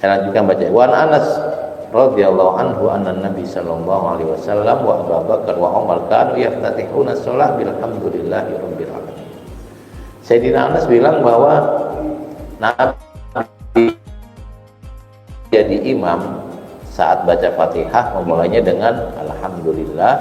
Saya lanjutkan baca. Wa Anas radhiyallahu anhu anna Nabi sallallahu alaihi wasallam wa Abu Bakar wa Umar kanu yaftatihuna shalah bilhamdulillahi rabbil alamin. Sayyidina Anas bilang bahwa Nabi jadi imam saat baca Fatihah memulainya dengan alhamdulillah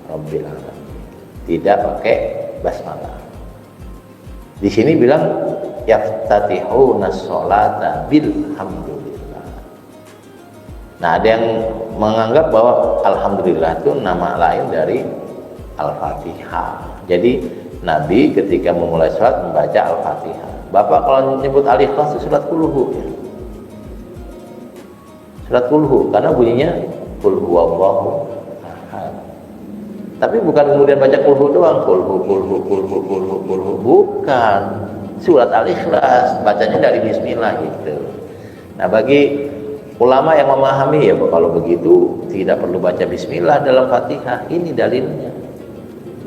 rabbil alamin. Tidak pakai basmalah. Di sini bilang yaftatihuna sholata bilhamdulillah. Nah, ada yang menganggap bahwa alhamdulillah itu nama lain dari Al-Fatihah. Jadi Nabi ketika memulai sholat membaca Al-Fatihah. Bapak kalau menyebut Al-Ikhlas itu surat kulhu ya. Surat kulhu karena bunyinya kul huwallahu ahad. Tapi bukan kemudian baca kulhu doang, kulhu bukan. Surat Al-Ikhlas bacanya dari bismillah gitu. Nah, bagi ulama yang memahami ya kalau begitu tidak perlu baca bismillah dalam Fatihah, ini dalilnya.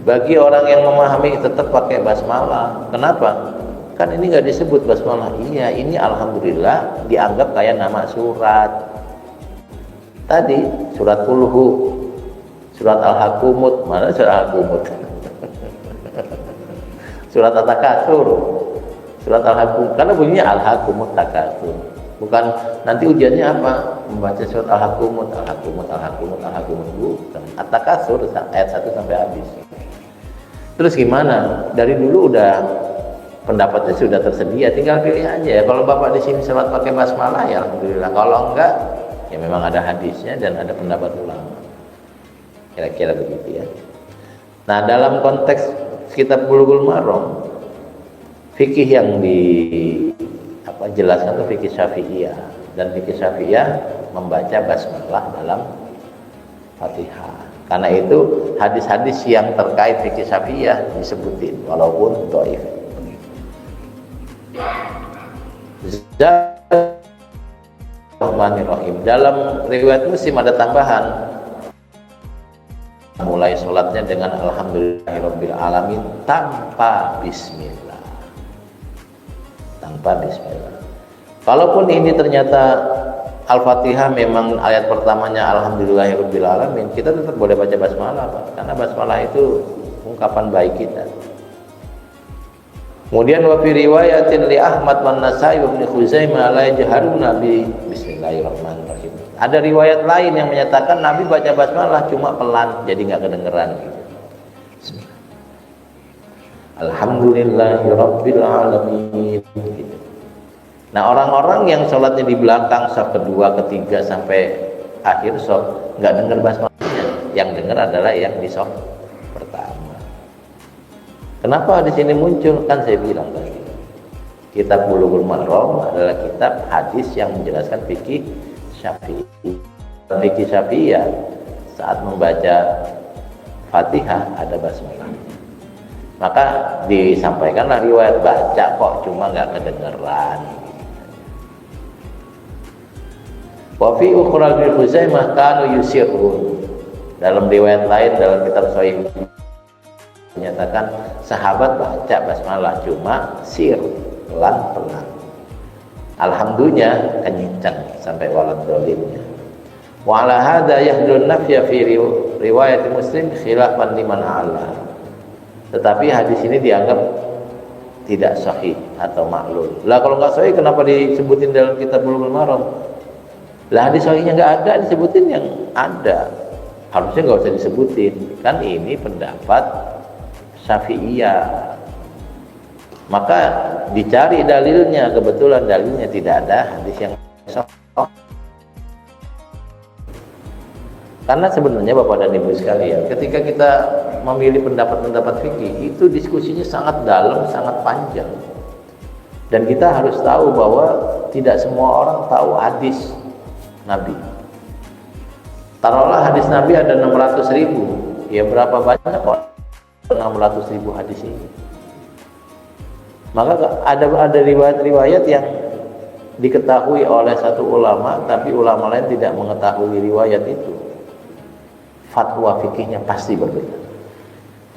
Bagi orang yang memahami tetap pakai basmalah. Kenapa? Kan ini nggak disebut basmalah. Iya, ini alhamdulillah dianggap kayak nama surat. Tadi surat kulhu, surat al-hakumut, mana surat al-hakumut? Surat at-takatsur, surat al-hakum, karena bunyinya al-hakumut takatsur. Bukan nanti ujiannya apa? Membaca surat al-hakumut, bukan. At-takatsur ayat 1 sampai habis. Terus gimana? Dari dulu udah pendapatnya sudah tersedia, tinggal pilih aja ya. Kalau Bapak di sini sholat pakai basmalah ya alhamdulillah. Kalau enggak, ya memang ada hadisnya dan ada pendapat ulama. Kira-kira begitu ya. Nah, dalam konteks kitab Bulughul Maram, fikih yang jelaskan itu fikih Syafi'iyah, dan fikih Syafi'iyah membaca basmalah dalam Fatihah. Karena itu hadis-hadis yang terkait fikih Syafi'iyah disebutin walaupun dhaif. Bismillahirrahmanirrahim. Dalam riwayat Muslim ada tambahan, mulai sholatnya dengan alhamdulillahirabbil alamin tanpa bismillah. Tanpa bismillah. Kalaupun ini ternyata Al-Fatihah memang ayat pertamanya alhamdulillahirabbil alamin, kita tetap boleh baca basmalah, Pak. Karena basmalah itu ungkapan baik kita. Kemudian wa fi riwayatin li Ahmad wan Nasa'i wa Ibnu Khuzaimah la yajharuna bi bismillahirrahmanirrahim. Ada riwayat lain yang menyatakan Nabi baca basmalah cuma pelan, jadi enggak kedengeran gitu. Alhamdulillahirabbil alamin gitu. Nah, orang-orang yang sholatnya di belakang saf kedua, ketiga sampai akhir saf enggak dengar basmalahnya. Yang dengar adalah yang di saf pertama. Kenapa di sini muncul? Kan saya bilang tadi, kitab Bulughul Maram adalah kitab hadis yang menjelaskan fikih Syafi'i. Fikih Syafi'i ya, saat membaca Fatihah ada basmalah. Maka disampaikanlah riwayat baca kok cuma nggak kedengeran. Wa fi ukhra Ibnu Khuzaimah kanu yusirun. Dalam riwayat lain dalam kitab Sahih menyatakan sahabat baca basmalah cuma sir, pelan-pelan. Alhamdulillah kencang sampai walad dolimnya. Wa ala hadza yahdun nafya fi riwayat Muslim khilafan liman a'la. Tetapi hadis ini dianggap tidak sahih atau maklul. Lah kalau nggak sahih kenapa disebutin dalam kitab Bulughul Maram? Lah hadis sahihnya nggak ada, disebutin yang ada. Harusnya nggak usah disebutin. Kan ini pendapat Syafi'iyah. Maka dicari dalilnya, kebetulan dalilnya tidak ada hadis yang sahih. Karena sebenarnya Bapak dan Ibu sekalian, ketika kita memilih pendapat-pendapat fikih, itu diskusinya sangat dalam, sangat panjang. Dan kita harus tahu bahwa tidak semua orang tahu hadis Nabi. Taruhlah hadis Nabi ada 600.000, ya berapa banyak kok 600.000 hadis ini? Maka ada riwayat-riwayat yang diketahui oleh satu ulama, tapi ulama lain tidak mengetahui riwayat itu. Fatwa fikihnya pasti berbeda.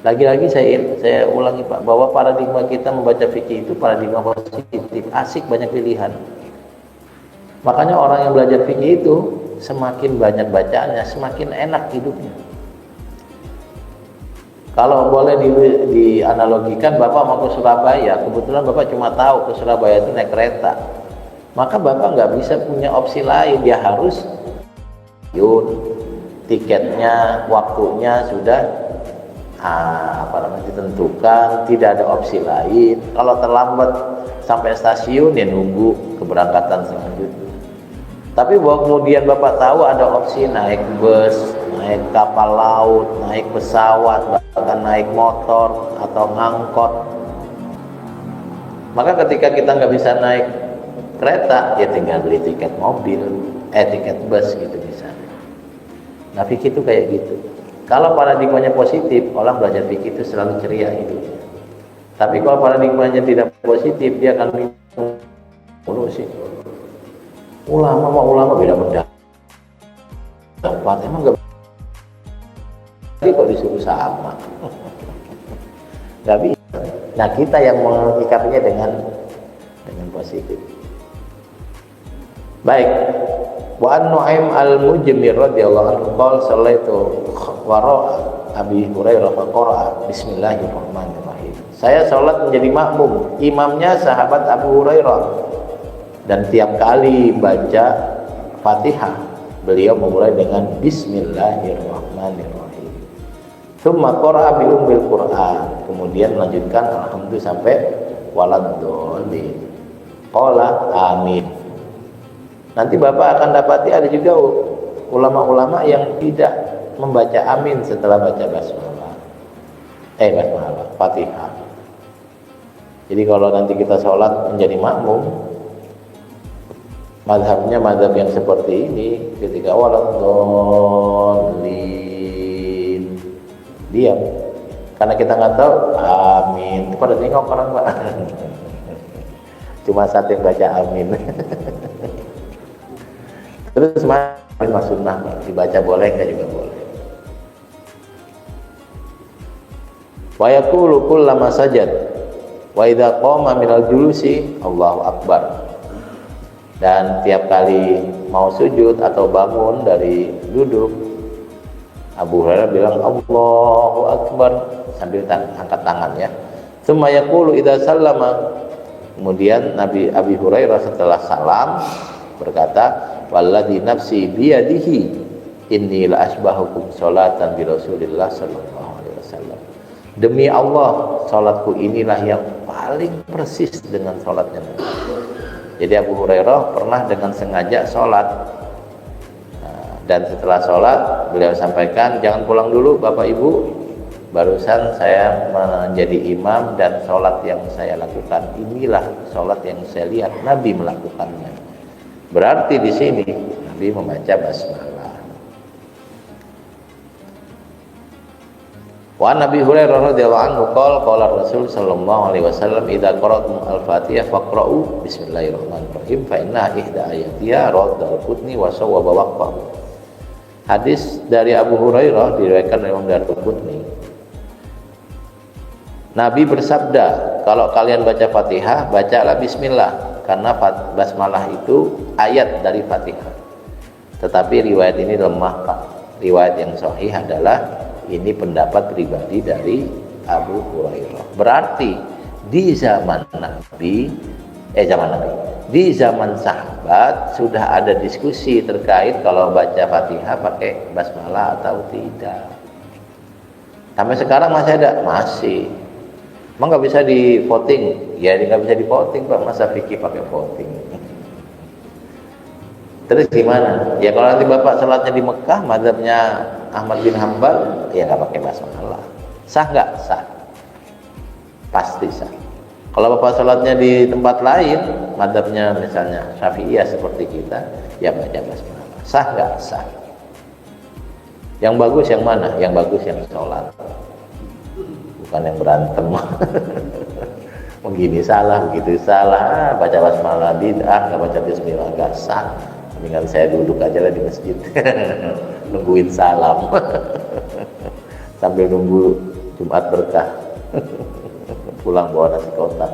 Lagi-lagi saya ulangi Pak, bahwa paradigma kita membaca fikih itu paradigma positif, asik, banyak pilihan. Makanya orang yang belajar fikih itu semakin banyak bacaannya, semakin enak hidupnya. Kalau boleh dianalogikan, Bapak mau ke Surabaya, kebetulan Bapak cuma tahu ke Surabaya itu naik kereta, maka Bapak nggak bisa punya opsi lain, dia harus tiketnya, waktunya sudah ditentukan, tidak ada opsi lain. Kalau terlambat sampai stasiun ya nunggu keberangkatan selanjutnya. Tapi bahwa kemudian Bapak tahu ada opsi naik bus, naik kapal laut, naik pesawat, bahkan naik motor atau ngangkot. Maka ketika kita nggak bisa naik kereta, ya tinggal beli tiket mobil, tiket bus gitu misalnya. Nah fikih itu kayak gitu. Kalau paradigmanya positif, orang belajar fikih itu selalu ceria hidupnya. Tapi kalau paradigmanya tidak positif, dia akan ngurusin. Ulama sama ulama beda pendapat, emang nggak bisa kok disuruh sama. Nggak bisa. Nah kita yang mengikapinya dengan positif. Baik. Wa an Nu'aim al-Mujmir radhiyallahu anhu qala sallaitu wara Abi Hurairah fa qara'a bismillahirrahmanirrahim. Saya salat menjadi makmum, imamnya sahabat Abu Hurairah. Dan tiap kali baca Fatihah, beliau memulai dengan bismillahirrahmanirrahim. Tsumma qara'a bi ummil Qur'an. Kemudian melanjutkan alhamdulillah sampai waladhdallin. Qala amin. Nanti Bapak akan dapati ada juga ulama-ulama yang tidak membaca amin setelah baca basmalah. Fatihah. Jadi kalau nanti kita sholat menjadi makmum, mazhabnya mazhab yang seperti ini, ketika waladhdallin diam, karena kita nggak tahu amin itu pada nengok orang Pak. Cuma satu yang baca amin. Terus amin mas sunnah, dibaca boleh nggak juga boleh. Wa yaqulu kullama sajad wa idza qama minal julusi Allahu akbar. Dan tiap kali mau sujud atau bangun dari duduk, Abu Hurairah bilang Allahu akbar sambil angkat tangan ya. Tsumma yaqulu idza sallama. Kemudian Nabi Abi Hurairah setelah salam berkata, walladzi nafsi biyadihi inni la asbahukum sholatan bi Rasulillah sallallahu alaihi wasallam. Demi Allah, salatku inilah yang paling persis dengan salatnya Nabi. Jadi Abu Hurairah pernah dengan sengaja sholat, dan setelah sholat beliau sampaikan, jangan pulang dulu Bapak Ibu, barusan saya menjadi imam dan sholat yang saya lakukan inilah sholat yang saya lihat Nabi melakukannya. Berarti di sini Nabi membaca basmalah. Wa Nabi Hurairah radhiyallahu anhu qala Rasul sallallahu alaihi wasallam idza qara'tum al-Fatihah faqra'u bismillahirrahmanirrahim fa inna ihda ayatiha raddal qutni wa sawwaba waqfahu. Hadis dari Abu Hurairah diriwayatkan oleh Imam Darqutni. Nabi bersabda, kalau kalian baca Fatihah, bacalah bismillah, karena basmalah itu ayat dari Fatihah. Tetapi riwayat ini lemah Pak. Riwayat yang sahih adalah ini pendapat pribadi dari Abu Hurairah. Berarti di zaman Nabi, di zaman sahabat sudah ada diskusi terkait kalau baca Fatihah pakai basmalah atau tidak. Sampai sekarang masih ada, masih. Emang nggak bisa di voting? Ya nggak bisa di voting Pak, masa fikih pakai voting. Terus gimana? Ya kalau nanti Bapak sholatnya di Mekah, mazhabnya Ahmad bin Hambal, ya nggak pakai basmalah. Sah nggak? Sah. Pasti sah. Kalau Bapak sholatnya di tempat lain, mazhabnya misalnya Syafi'iyah seperti kita, ya baca basmalah. Sah nggak? Sah. Yang bagus yang mana? Yang bagus yang sholat, bukan yang berantem. Begini salah, begitu salah, baca basmalah bid'ah, nggak baca bismillah nggak sah. Mendingan saya duduk aja lah di masjid nungguin salam sambil nunggu Jumat berkah pulang bawa nasi kotak.